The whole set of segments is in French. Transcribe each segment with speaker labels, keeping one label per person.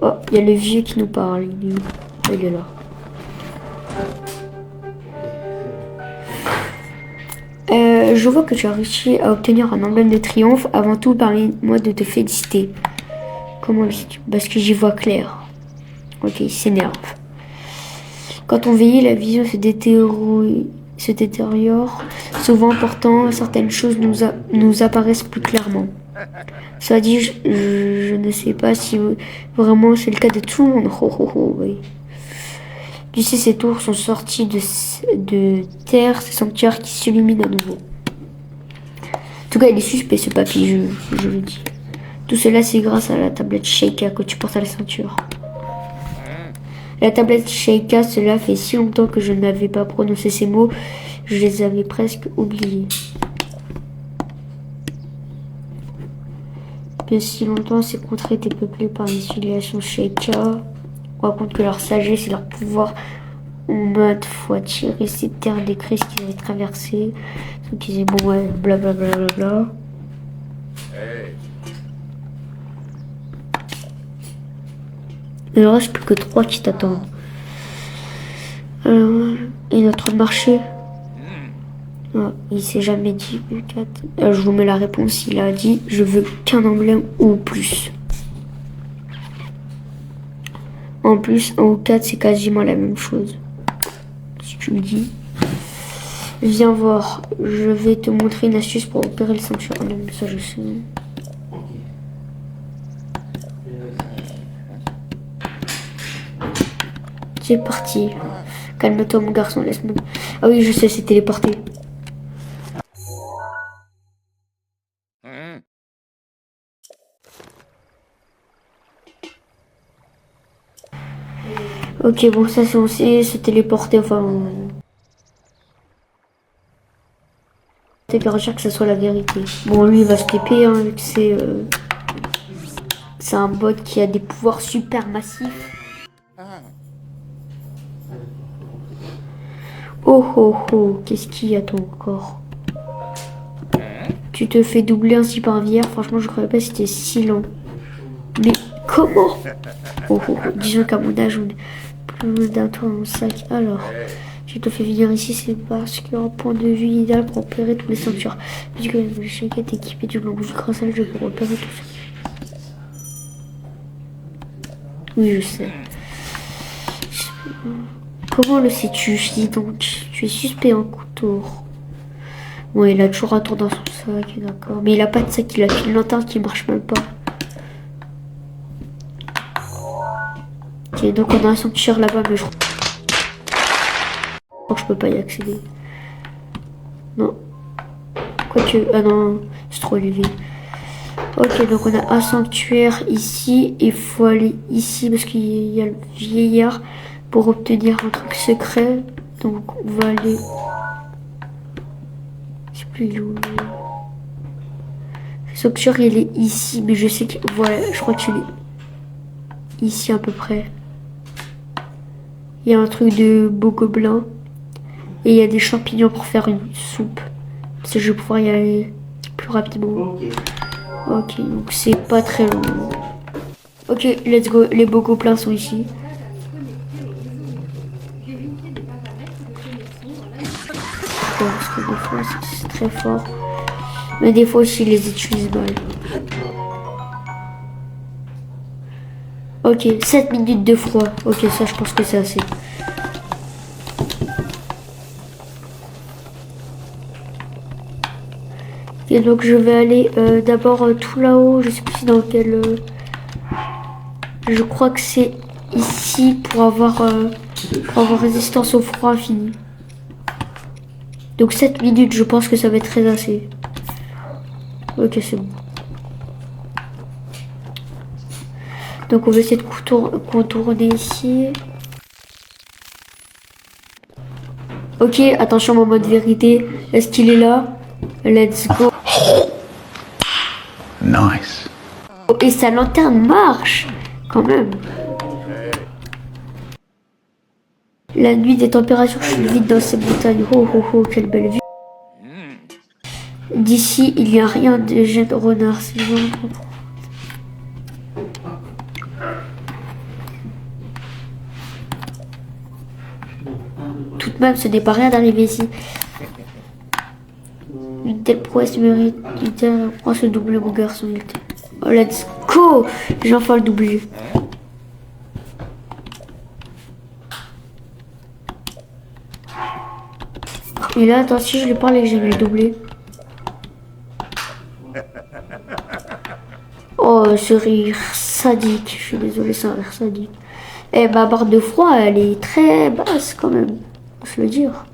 Speaker 1: Oh, il y a le vieux qui nous parle. Il est là. Je vois que tu as réussi à obtenir un emblème de triomphe. Avant tout, permets-moi de te féliciter. Comment le sais-tu? Parce que j'y vois clair. Ok, il s'énerve. Quand on vieillit, la vision se détériore. Souvent, pourtant, certaines choses nous apparaissent plus clairement. Cela dit, je ne sais pas si vraiment c'est le cas de tout le monde. Oui. Tu sais, ces tours sont sortis de terre, ces sanctuaires qui s'illuminent à nouveau. En tout cas, il est suspect ce papy, je le dis. Tout cela, c'est grâce à la tablette Sheikah que tu portes à la ceinture. La tablette Sheikah, cela fait si longtemps que je n'avais pas prononcé ces mots, je les avais presque oubliés. Bien si longtemps, ces contrées étaient peuplées par les civilisations Sheikah. On raconte que leur sagesse et leur pouvoir ont maintes fois tiré ces terres des crises qu'ils avaient traversées. Donc ils disaient bon ouais, blablabla. Bla. Il ne reste plus que 3 qui t'attendent. Alors, et notre marché. Ah, il s'est jamais dit, je vous mets la réponse. Il a dit je veux qu'un emblème ou plus. En plus, 1 ou 4, c'est quasiment la même chose. Si tu me dis. Viens voir, je vais te montrer une astuce pour opérer le sanctuaire. Non, ça je sais. C'est parti. Calme-toi mon garçon, laisse-moi. Ah oui, je sais, c'est téléporté. Ok, bon, ça c'est on sait, se téléporter, enfin... C'est garantir que ça soit la vérité. Bon, lui, il va se TP, hein, vu que c'est un bot qui a des pouvoirs super massifs. Oh oh oh, qu'est-ce qu'il y a toi encore? Tu te fais doubler ainsi par un vieillard, franchement je croyais pas que c'était si lent. Mais comment? Oh oh oh, disons qu'à mon âge on est plus d'un toit dans le sac. Alors, tu te fais venir ici, c'est parce qu'il y a un point de vue idéal pour opérer tous les ceintures. Vu que le Sheikah est équipé du blanc grâce à je peux opérer tout ça. Oui, je sais. Comment le sais-tu? Je dis donc, tu es suspect en couteau. Ouais, il a toujours un tour dans son sac, d'accord. Mais il a pas de sac, il a qu'une lanterne qui marche même pas. Ok, donc on a un sanctuaire là-bas, mais je crois que je peux pas y accéder. Non. Quoique, ah non, c'est trop élevé. Ok, donc on a un sanctuaire ici. Il faut aller ici parce qu'il y a le vieillard pour obtenir un truc secret. Donc on va aller... Je sais plus où. Le sanctuaire il est ici, mais je sais que... Voilà, je crois qu'il est ici à peu près. Il y a un truc de beau gobelin. Et il y a des champignons pour faire une soupe. Parce que je vais pouvoir y aller plus rapidement. Ok, donc c'est pas très long. Ok, let's go. Les beaux gobelins sont ici. Parce que des fois c'est très fort. Mais des fois aussi ils les utilisent mal. Ok, 7 minutes de froid. Ok, ça je pense que c'est assez. Et donc je vais aller d'abord tout là-haut. Je sais plus dans quel... je crois que c'est ici pour avoir résistance au froid infini. Donc 7 minutes, je pense que ça va être très assez. Ok, c'est bon. Donc on va essayer de contourner ici. Ok, attention mon mode vérité. Est-ce qu'il est là? Let's go.
Speaker 2: Nice.
Speaker 1: Et sa lanterne marche quand même. La nuit des températures chute vite dans ces montagnes. Oh oh oh, quelle belle vue. D'ici, il n'y a rien de jet de renard. C'est vraiment... même, ce n'est pas rien d'arriver ici. Une telle prouesse mérite une telle... Oh, ce doublé, mon garçon. Oh, let's go! J'ai enfin le doublé. Et là, attends, si je lui parle et que j'ai le doublé. Oh, ce rire sadique. Je suis désolé, c'est un rire sadique. Et ma barre de froid, elle est très basse quand même. Faut se le dire.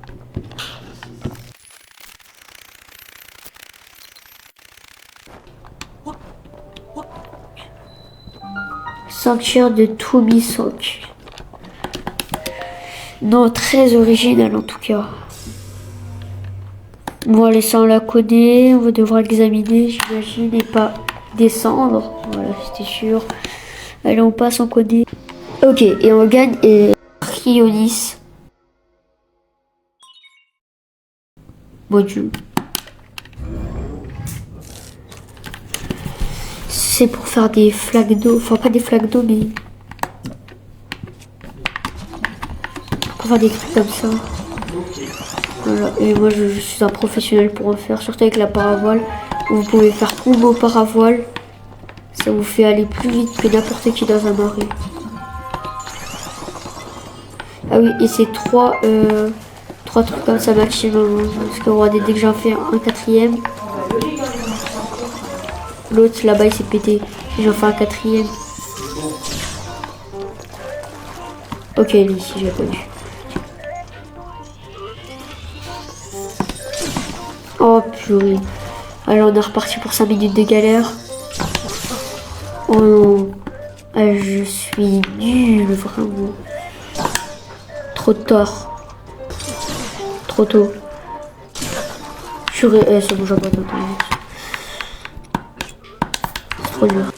Speaker 1: Sanctuaire de Toubisok. Non, très original en tout cas. Bon, allez, ça on l'a codé. On va devoir examiner, j'imagine, et pas descendre. Voilà, c'était sûr. Allez, on passe en codé. Ok, et on gagne Rionis. Module. C'est pour faire des flaques d'eau. Enfin, pas des flaques d'eau, mais... pour faire des trucs comme ça. Voilà. Et moi, je suis un professionnel pour en faire. Surtout avec la paravoile. Vous pouvez faire combo paravoile. Ça vous fait aller plus vite que n'importe qui dans un marais. Ah oui, et c'est trois trucs comme ça maximum. Hein. Parce que regardez, dès que j'en fais un quatrième, l'autre là-bas il s'est pété. J'en fais un quatrième. Ok, lui ici j'ai pas vu. Oh purée. Alors on est reparti pour 5 minutes de galère. Oh non. Ah, je suis nul, vraiment. Trop tard. Trop tôt. C'est bon, j'abandonne. C'est trop dur.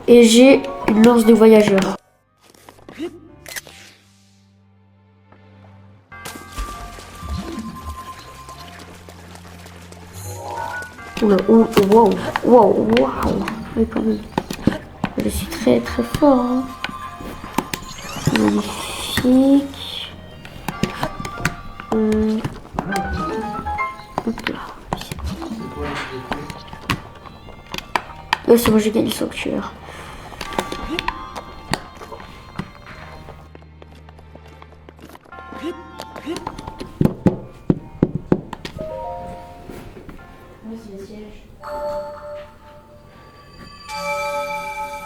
Speaker 1: Et j'ai une lance de voyageur. Oula, wow, wow, wow. Oui, quand même. Je suis très très fort. Hein. Magnifique. Hop là. Oh, c'est bon, j'ai gagné le sanctuaire.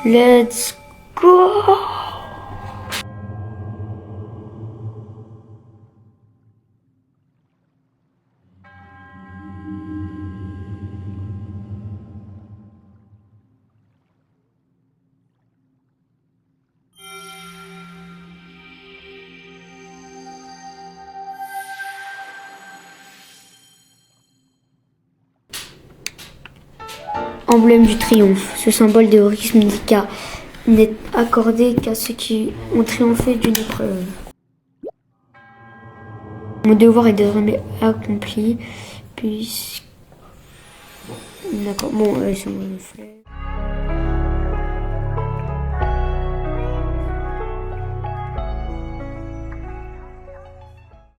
Speaker 1: Let's go! Emblème du triomphe. Ce symbole d'héroïsme n'est accordé qu'à ceux qui ont triomphé d'une épreuve. Mon devoir est désormais accompli, puisque... D'accord, bon, c'est bon, je le fais.